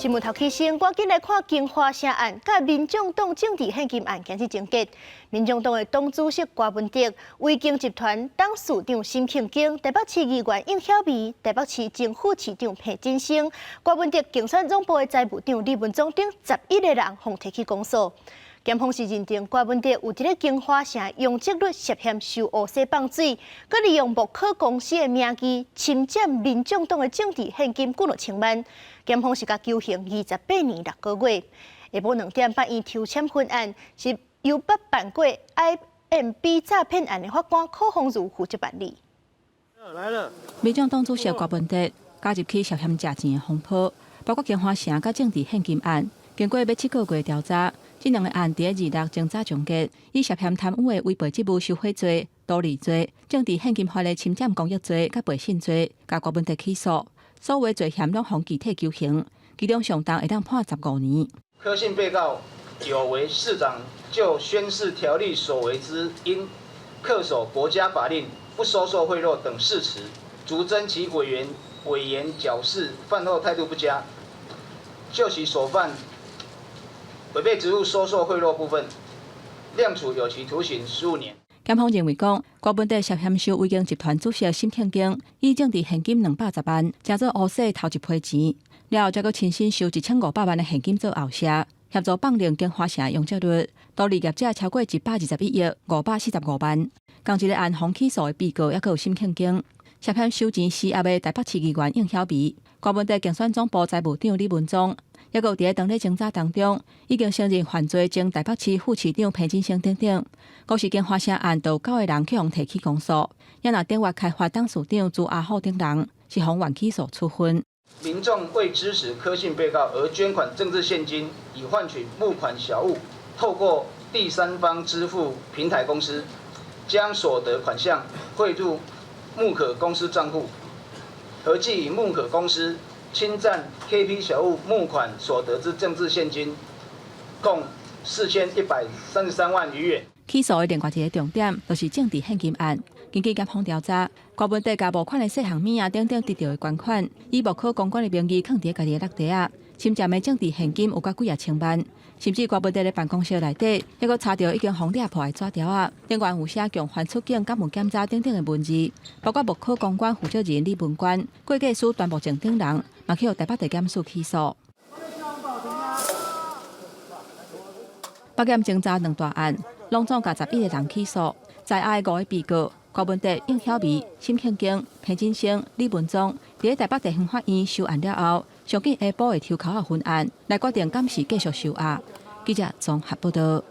新闻头起先，赶紧来看金华城案甲民众党政治献金案件之情节。民众党的党主席郭文德、维京集团董事长沈庆京、台北市议员应晓薇、台北市政府市长裴振升、郭文德竞选总部的财务长李文忠等11个人，互提起公诉。检方是认定郭文德有伫咧金华城用积率涉嫌收污水放水，佮利用木可公司的名义侵占民众党的政治现金近2千万。检方是甲求刑28年6个月。下晡2点，法院抽签分案是由捌办过 IMB 诈骗案的法官柯宏儒负责办理。来了，民众党主席郭文德加入去涉嫌假钱的风波，包括金华城甲政治现金案，经过要7个月调查。这2个案伫2月侦查终结，以涉嫌贪污的违背职务受贿罪、多利罪、政治现金法的侵占公益罪、甲背信罪，甲郭文德起诉。所有罪嫌拢予具体求刑，其中上重会当判15年。柯姓被告有为市长就宣誓条例所为之应恪守国家法令、不收受贿赂等事实，逐侦其委员矫饰，犯后态度不佳，就其所犯违背职务收受贿赂部分，量处有期徒刑15年。检方认为讲，郭文德涉嫌收维京集团主席沈庆京以政治现金210万，乘做乌洗头一批钱，了后再搁亲身收1500万的现金做后谢，协助放令金华城用积率，多利业者超过121亿545万。同一个案方起诉的被告，还佫有沈庆京涉嫌收钱施压的台北市议员应晓薇、郭文德竞选总部财务长李文忠。还有伫当日侦查当中，已经承认犯罪，经台北市副市长裴振升等等，各是金华城案都9个人去互提起公诉，也拿电话开发董事长朱阿虎等人是互原起诉处分。民众为支持柯姓被告而捐款政治现金，以换取募款小物，透过第三方支付平台公司，将所得款项汇入募可公司账户，合计以募可公司侵占 KP 小物募款所得之政治现金，共4133万余元。起诉的另外一个重点，就是政治现金案。根据检方调查，郭文德甲募款的细项物等等得到的捐款，以无可公款的名义藏伫家己的落地啊，侵占的政治现金有甲几千万。甚至郭文德的办公室内底，还阁查到已经封掠破的纸条啊，另外有写强还出境、监务检查等等的文字，包括无可公关负责人李文官、会计师端部证等人，嘛去予台北地检署起诉。北检侦查2大案，拢总甲11个人起诉，在押的5个被告。郭文德、应晓薇、沈庆京、裴振升、李文忠，伫台北地方法院收案了后，上紧下晡的抽口分案，来决定敢是继续收押。记者综合报道。